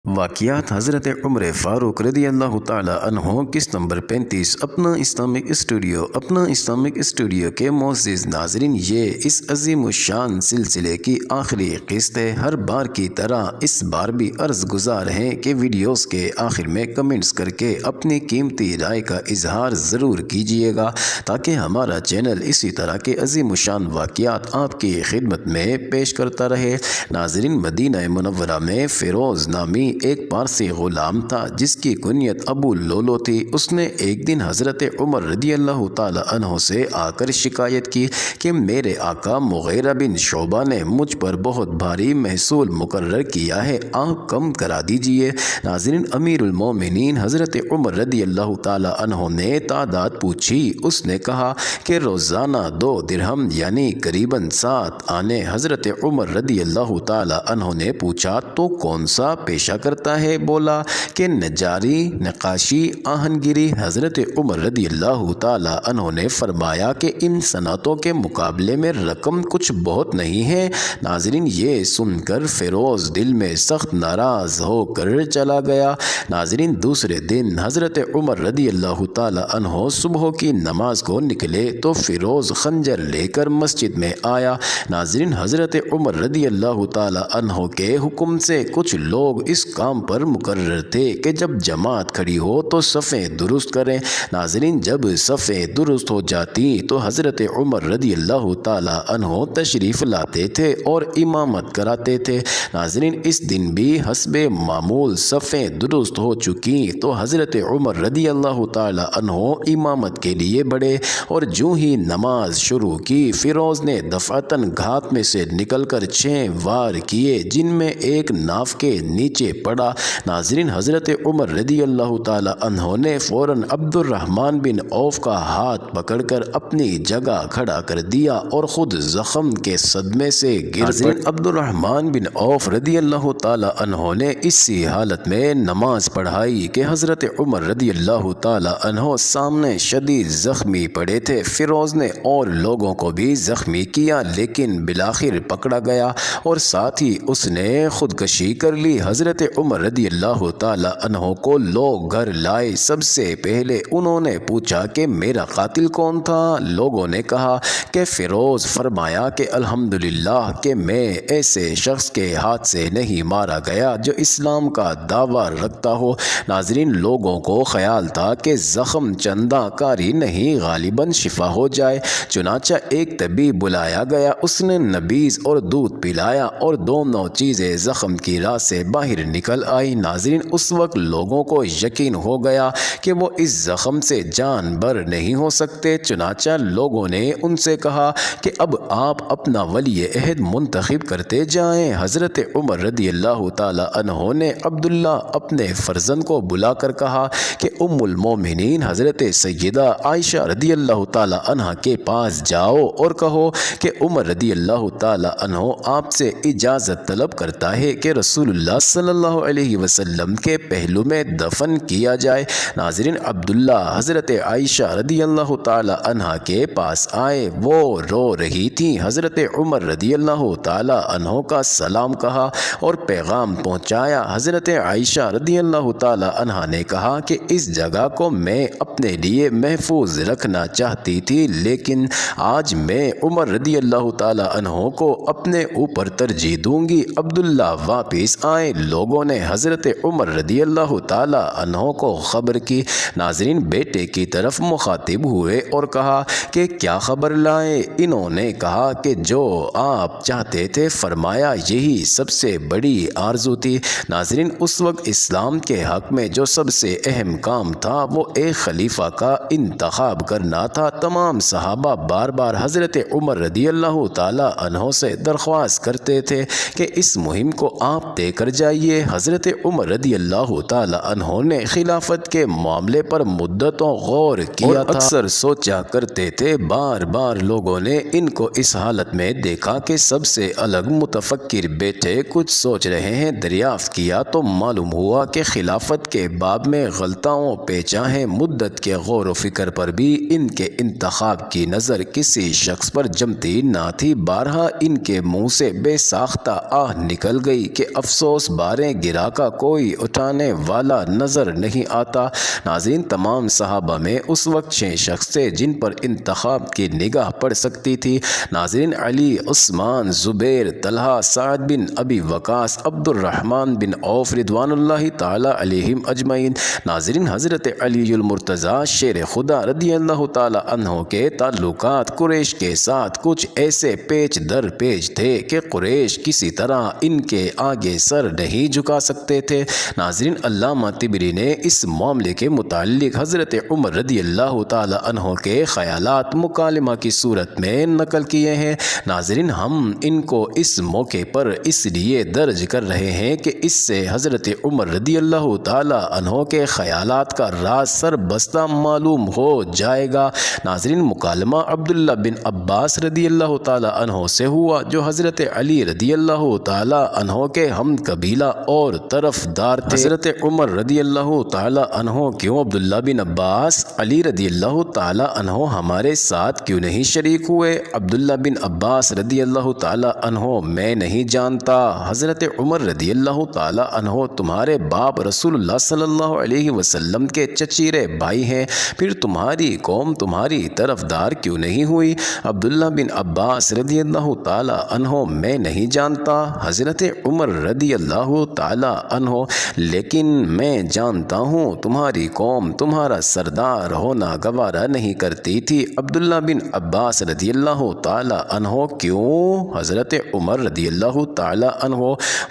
واقعات حضرت عمر فاروق رضی اللہ تعالی عنہ قسط نمبر 35 اپنا اسلامک اسٹوڈیو کے معزز ناظرین، یہ اس عظیم الشان سلسلے کی آخری قسط ہے۔ ہر بار کی طرح اس بار بھی عرض گزار ہیں کہ ویڈیوز کے آخر میں کمنٹس کر کے اپنی قیمتی رائے کا اظہار ضرور کیجیے گا تاکہ ہمارا چینل اسی طرح کے عظیم الشان واقعات آپ کی خدمت میں پیش کرتا رہے۔ ناظرین، مدینہ منورہ میں فیروز نامی ایک پارسی غلام تھا جس کی کنیت ابو لولو تھی۔ اس نے ایک دن حضرت عمر رضی اللہ تعالی عنہ سے آ کر شکایت کی کہ میرے آقا مغیرہ بن شعبہ نے مجھ پر بہت بھاری محصول مقرر کیا ہے، آپ کم کرا دیجئے۔ ناظرین، امیر المومنین حضرت عمر رضی اللہ تعالی عنہ نے تعداد پوچھی۔ اس نے کہا کہ روزانہ 2 درہم یعنی قریباً 7 آنے۔ حضرت عمر رضی اللہ تعالی عنہ نے پوچھا تو کون سا پیشہ کرتا ہے؟ بولا کہ نجاری، نقاشی، آہنگری۔ حضرت عمر رضی اللہ تعالی عنہ نے فرمایا کہ ان صنعتوں کے مقابلے میں رقم کچھ بہت نہیں ہے۔ ناظرین، یہ سن کر فیروز دل میں سخت ناراض ہو کر چلا گیا۔ ناظرین، دوسرے دن حضرت عمر رضی اللہ تعالی عنہ صبح کی نماز کو نکلے تو فیروز خنجر لے کر مسجد میں آیا۔ ناظرین، حضرت عمر رضی اللہ تعالی عنہ کے حکم سے کچھ لوگ اس کام پر مقرر تھے کہ جب جماعت کھڑی ہو تو صفیں درست کریں۔ ناظرین، جب صفیں درست ہو جاتی تو حضرت عمر رضی اللہ تعالی عنہ تشریف لاتے تھے اور امامت کراتے تھے۔ ناظرین، اس دن بھی حسب معمول صفیں درست ہو چکی تو حضرت عمر رضی اللہ تعالی عنہ امامت کے لیے بڑھے اور جو ہی نماز شروع کی فیروز نے دفعتاً گھات میں سے نکل کر 6 وار کیے جن میں ایک ناف کے نیچے پڑا۔ ناظرین، حضرت عمر رضی اللہ تعالی عنہ نے فوراً عبد الرحمن بن عوف کا ہاتھ پکڑ کر اپنی جگہ کھڑا کر دیا اور خود زخم کے صدمے سے گر پڑے۔ عبد الرحمن بن عوف رضی اللہ تعالی عنہ نے اسی حالت میں نماز پڑھائی کہ حضرت عمر رضی اللہ تعالی عنہ سامنے شدید زخمی پڑے تھے۔ فیروز نے اور لوگوں کو بھی زخمی کیا لیکن بالآخر پکڑا گیا اور ساتھ ہی اس نے خودکشی کر لی۔ حضرت عمر رضی اللہ تعالی عنہ کو لوگ گھر لائے۔ سب سے پہلے انہوں نے پوچھا کہ میرا قاتل کون تھا؟ لوگوں نے کہا کہ فیروز۔ فرمایا کہ الحمدللہ کہ میں ایسے شخص کے ہاتھ سے نہیں مارا گیا جو اسلام کا دعویٰ رکھتا ہو۔ ناظرین، لوگوں کو خیال تھا کہ زخم چندہ کاری نہیں، غالباً شفا ہو جائے۔ چنانچہ ایک طبیب بلایا گیا، اس نے نبیذ اور دودھ پلایا اور دونوں چیزیں زخم کی راہ سے باہر نکل آئی۔ ناظرین، اس وقت لوگوں کو یقین ہو گیا کہ وہ اس زخم سے جان بر نہیں ہو سکتے۔ چنانچہ لوگوں نے ان سے کہا کہ اب آپ اپنا ولی عہد منتخب کرتے جائیں۔ حضرت عمر رضی اللہ تعالی عنہ نے عبداللہ اپنے فرزند کو بلا کر کہا کہ ام المومنین حضرت سیدہ عائشہ رضی اللہ تعالی عنہ کے پاس جاؤ اور کہو کہ عمر رضی اللہ تعالی عنہ آپ سے اجازت طلب کرتا ہے کہ رسول اللہ صلی اللہ علیہ وسلم کے پہلو میں دفن کیا جائے۔ ناظرین، عبداللہ حضرت عائشہ رضی اللہ تعالی عنہ کے پاس آئے، وہ رو رہی تھی۔ حضرت عمر رضی اللہ تعالی عنہ کا سلام کہا اور پیغام پہنچایا۔ حضرت عائشہ رضی اللہ تعالی عنہ نے کہا کہ اس جگہ کو میں اپنے لیے محفوظ رکھنا چاہتی تھی لیکن آج میں عمر رضی اللہ تعالی عنہ کو اپنے اوپر ترجیح دوں گی۔ عبداللہ واپس آئے۔ لوگوں نے حضرت عمر رضی اللہ تعالی عنہ کو خبر کی۔ ناظرین، بیٹے کی طرف مخاطب ہوئے اور کہا کہ کیا خبر لائے؟ انہوں نے کہا کہ جو آپ چاہتے تھے۔ فرمایا یہی سب سے بڑی آرزو تھی۔ ناظرین، اس وقت اسلام کے حق میں جو سب سے اہم کام تھا وہ ایک خلیفہ کا انتخاب کرنا تھا۔ تمام صحابہ بار بار حضرت عمر رضی اللہ تعالی عنہ سے درخواست کرتے تھے کہ اس مہم کو آپ طے کر جائیے۔ حضرت عمر رضی اللہ تعالی عنہ نے خلافت کے معاملے پر مدتوں غور کیا تھا، اکثر سوچا کرتے تھے۔ بار بار لوگوں نے ان کو اس حالت میں دیکھا کہ سب سے الگ متفکر بیٹھے کچھ سوچ رہے ہیں۔ دریافت کیا تو معلوم ہوا کہ خلافت کے باب میں غلطاؤں پیچاہیں مدت کے غور و فکر پر بھی ان کے انتخاب کی نظر کسی شخص پر جمتی نہ تھی۔ بارہا ان کے منہ سے بے ساختہ آہ نکل گئی کہ افسوس بارے گرا کا کوئی اٹھانے والا نظر نہیں آتا۔ ناظرین، تمام صحابہ میں اس وقت 6 شخص تھے جن پر انتخاب کی نگاہ پڑ سکتی تھی۔ ناظرین، علی، عثمان، زبیر، طلحہ، سعد بن ابی وقاص، عبد الرحمن بن عوف رضوان اللہ تعالی علیہم اجمعین۔ ناظرین، حضرت علی المرتضیٰ شیر خدا رضی اللہ تعالی عنہ کے تعلقات قریش کے ساتھ کچھ ایسے پیچ در پیچ تھے کہ قریش کسی طرح ان کے آگے سر نہیں جھکا سکتے تھے۔ ناظرین، علامہ طبری نے اس معاملے کے متعلق حضرت عمر رضی اللہ تعالی عنہ کے خیالات مکالمہ کی صورت میں نقل کیے ہیں۔ ناظرین، ہم ان کو اس موقع پر اس لیے درج کر رہے ہیں کہ اس سے حضرت عمر رضی اللہ تعالی عنہ کے خیالات کا راز سر بستہ معلوم ہو جائے گا۔ ناظرین، مکالمہ عبداللہ بن عباس رضی اللہ تعالی عنہ سے ہوا جو حضرت علی رضی اللہ تعالی عنہ کے ہم قبیلہ اور طرفدار تھے۔ حضرت عمر رضی اللہ تعالی عنہ کیوں عبداللہ بن عباس، علی رضی اللہ تعالی عنہ ہمارے ساتھ کیوں نہیں شریک ہوئے؟ عبداللہ بن عباس رضی اللہ تعالی عنہ میں نہیں جانتا۔ حضرت عمر رضی اللہ تعالی عنہ تمہارے باپ رسول اللہ صلی اللہ علیہ وسلم کے چچیرے بھائی ہیں، پھر تمہاری قوم تمہاری طرفدار کیوں نہیں ہوئی؟ عبداللہ بن عباس رضی اللہ تعالی عنہ میں نہیں جانتا۔ حضرت عمر رضی اللہ تعالی عنہ لیکن میں جانتا ہوں تمہاری قوم تمہارا سردار ہونا گوارا نہیں کرتی تھی۔ عبداللہ بن عباس رضی اللہ تعالی عنہ کیوں؟ حضرت عمر رضی اللہ تعالی عنہ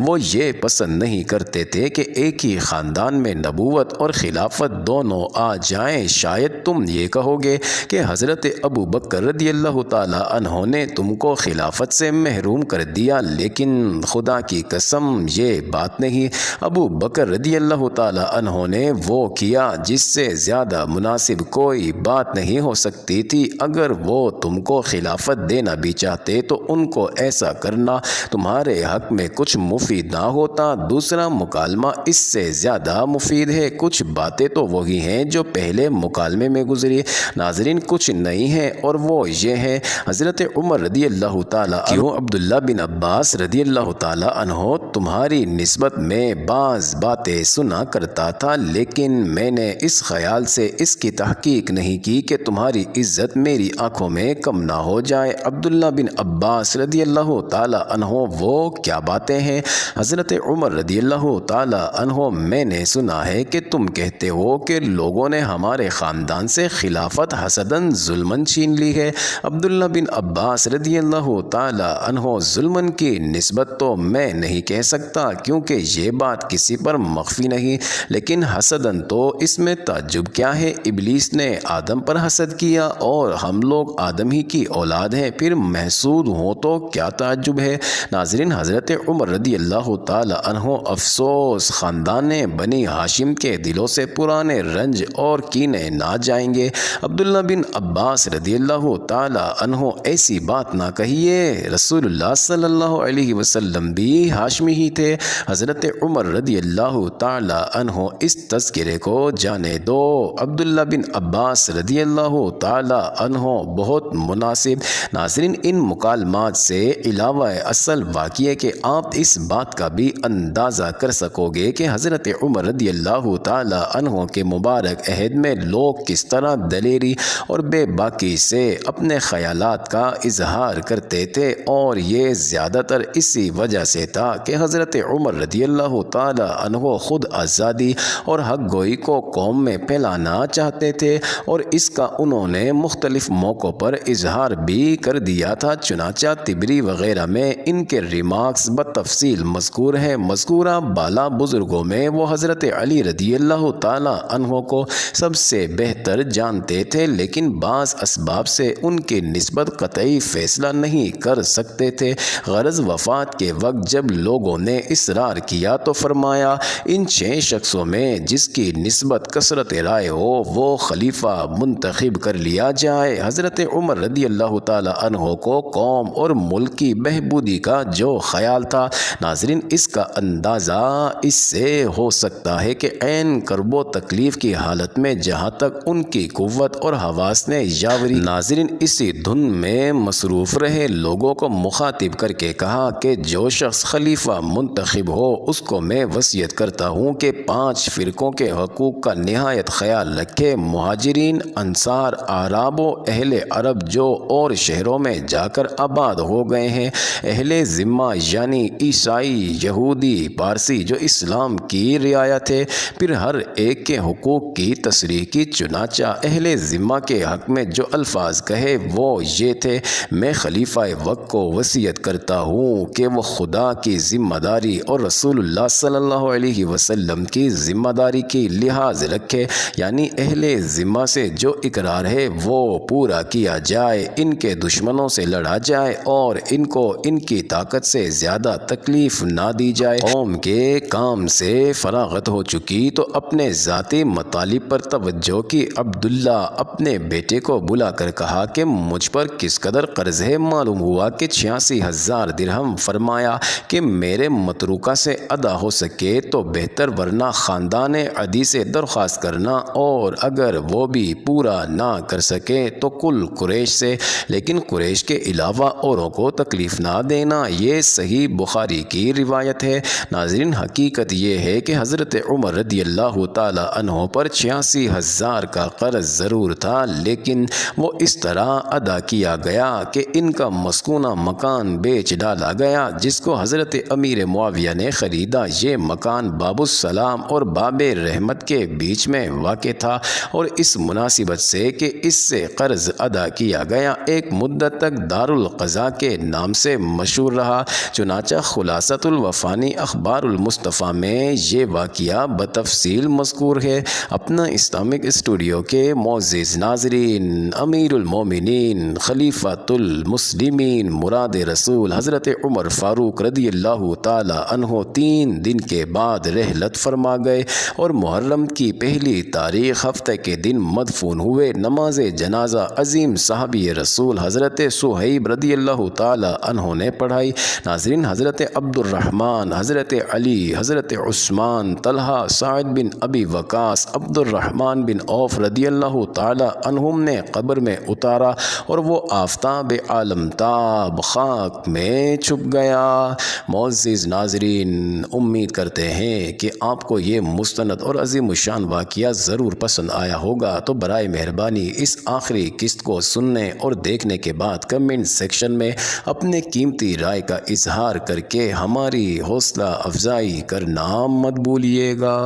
وہ یہ پسند نہیں کرتے تھے کہ ایک ہی خاندان میں نبوت اور خلافت دونوں آ جائیں۔ شاید تم یہ کہو گے کہ حضرت ابو بکر رضی اللہ تعالی عنہ نے تم کو خلافت سے محروم کر دیا، لیکن خدا کی قسم یہ بات نہیں۔ ابو بکر رضی اللہ تعالی عنہ نے وہ کیا جس سے زیادہ مناسب کوئی بات نہیں ہو سکتی تھی۔ اگر وہ تم کو خلافت دینا بھی چاہتے تو ان کو ایسا کرنا تمہارے حق میں کچھ مفید نہ ہوتا۔ دوسرا مکالمہ اس سے زیادہ مفید ہے۔ کچھ باتیں تو وہی ہیں جو پہلے مکالمے میں گزری، ناظرین، کچھ نہیں ہے، اور وہ یہ ہے حضرت عمر رضی اللہ تعالی کیوں عبداللہ بن عباس رضی اللہ تعالی عنہ تمہاری نسبت میں بعض باتیں سنا کرتا تھا، لیکن میں نے اس خیال سے اس کی تحقیق نہیں کی کہ تمہاری عزت میری آنکھوں میں کم نہ ہو جائے۔ عبداللہ بن عباس رضی اللہ تعالی عنہ وہ کیا باتیں ہیں؟ حضرت عمر رضی اللہ تعالی عنہ میں نے سنا ہے کہ تم کہتے ہو کہ لوگوں نے ہمارے خاندان سے خلافت حسداً ظلماً چھین لی ہے۔ عبداللہ بن عباس رضی اللہ تعالی عنہ ظلماً کی نسبت تو میں نہیں کہہ سکتا کیونکہ یہ بات کسی پر مخفی نہیں، لیکن حسداً تو اس میں تعجب کیا ہے؟ ابلیس نے آدم پر حسد کیا اور ہم لوگ آدم ہی کی اولاد ہیں، پھر محسود ہوں تو کیا تعجب ہے؟ ناظرین، حضرت عمر رضی اللہ تعالی عنہ افسوس خاندان بنی ہاشم کے دلوں سے پرانے رنج اور کینے نہ جائیں گے۔ عبداللہ بن عباس رضی اللہ تعالی عنہ ایسی بات نہ کہیے، رسول اللہ صلی اللہ علیہ وسلم بھی ہاشمی ہی تھے۔ حضرت عمر رضی اللہ تعالی عنہ اس تذکرے کو جانے دو۔ عبداللہ بن عباس رضی اللہ تعالی عنہ بہت مناسب۔ ناظرین، ان مکالمات سے علاوہ اصل واقعے کہ آپ اس بات کا بھی اندازہ کر سکو گے کہ حضرت عمر رضی اللہ تعالی عنہ کے مبارک عہد میں لوگ کس طرح دلیری اور بے باکی سے اپنے خیالات کا اظہار کرتے تھے، اور یہ زیادہ تر اسی وجہ سے تھا کہ حضرت عمر رضی اللہ تعالی عنہ خود آزادی اور حق گوئی کو قوم میں پھیلانا چاہتے تھے، اور اس کا انہوں نے مختلف موقعوں پر اظہار بھی کر دیا تھا۔ چنانچہ طبری وغیرہ میں ان کے ریمارکس بتفصیل مذکور ہیں۔ مذکورہ بالا بزرگوں میں وہ حضرت علی رضی اللہ تعالی عنہ کو سب سے بہتر جانتے تھے، لیکن بعض اسباب سے ان کی نسبت قطعی فیصلہ نہیں کر سکتے تھے۔ غرض وفات کے وقت جب لوگوں نے اصرار کیا تو فرمایا ان 6 شخصوں میں جس کی نسبت کثرت رائے ہو وہ خلیفہ منتخب کر لیا جائے۔ حضرت عمر رضی اللہ تعالی عنہ کو قوم اور ملک کی بہبودی کا جو خیال تھا، ناظرین، اس کا اندازہ اس سے ہو سکتا ہے کہ عین کرب و تکلیف کی حالت میں جہاں تک ان کی قوت اور حواس نے یاوری، ناظرین اسی دھن میں مصروف رہے، لوگوں کو مخاطب کر کے کہا کہ جو شخص خلیفہ منتخب ہو ہو اس کو میں وصیت کرتا ہوں کہ 5 فرقوں کے حقوق کا نہایت خیال رکھے۔ مہاجرین، انصار، اعراب و اہل عرب جو اور شہروں میں جا کر آباد ہو گئے ہیں، اہل ذمہ یعنی عیسائی، یہودی، پارسی جو اسلام کی رعایت ہے، پھر ہر ایک کے حقوق کی تصریح کی۔ چنانچہ اہل ذمہ کے حق میں جو الفاظ کہے وہ یہ تھے: میں خلیفہ وقت کو وصیت کرتا ہوں کہ وہ خدا کی ذمہ داری اور رسول اللہ صلی اللہ علیہ وسلم کی ذمہ داری کی لحاظ رکھے، یعنی اہل ذمہ سے جو اقرار ہے وہ پورا کیا جائے، ان کے دشمنوں سے لڑا جائے اور ان کو ان کی طاقت سے زیادہ تکلیف نہ دی جائے۔ قوم کے کام سے فراغت ہو چکی تو اپنے ذاتی مطالب پر توجہ کی۔ عبداللہ اپنے بیٹے کو بلا کر کہا کہ مجھ پر کس قدر قرض ہے؟ معلوم ہوا کہ 86,000 درہم۔ فرمایا کہ میرے متروکہ سے ادا ہو سکے تو بہتر، ورنہ خاندان عدی سے درخواست کرنا، اور اگر وہ بھی پورا نہ کر سکے تو کل قریش سے، لیکن قریش کے علاوہ اوروں کو تکلیف نہ دینا۔ یہ صحیح بخاری کی روایت ہے۔ ناظرین، حقیقت یہ ہے کہ حضرت عمر رضی اللہ تعالی عنہ پر 86,000 کا قرض ضرور تھا، لیکن وہ اس طرح ادا کیا گیا کہ ان کا مسکونہ مکان بیچ ڈالا گیا جس کو حضرت امیر معاویہ نے خریدا۔ یہ مکان باب السلام اور باب رحمت کے بیچ میں واقع تھا، اور اس مناسبت سے کہ اس سے قرض ادا کیا گیا ایک مدت تک دار القضاء کے نام سے مشہور رہا۔ چنانچہ خلاصۃ الوفانی اخبار المصطفیٰ میں یہ واقعہ بتفصیل مذکور ہے۔ اپنا اسلامک اسٹوڈیو کے معزز ناظرین، امیر المومنین خلیفۃ المسلمین مراد رسول حضرت عمر فاروق رضی اللہ تعالی عنہ 3 دن کے بعد رحلت فرما گئے اور محرم کی پہلی تاریخ ہفتے کے دن مدفون ہوئے۔ نماز جنازہ عظیم صحابی رسول حضرت صہیب رضی اللہ تعالی عنہ نے پڑھائی۔ ناظرین، حضرت عبد الرحمن، حضرت علی، حضرت عثمان، طلحہ، سعد بن ابی وقاص، عبد الرحمن بن عوف رضی اللہ تعالی عنہم نے قبر میں اتارا اور وہ آفتاب عالمتاب خاک میں چھپ گیا۔ معزز ناظرین، امید کرتے ہیں کہ آپ کو یہ مستند اور عظیم الشان واقعہ ضرور پسند آیا ہوگا، تو برائے مہربانی اس آخری قسط کو سننے اور دیکھنے کے بعد کمنٹ سیکشن میں اپنے قیمتی رائے کا اظہار کر کے ہماری حوصلہ افزائی کرنا مت بھولیے گا۔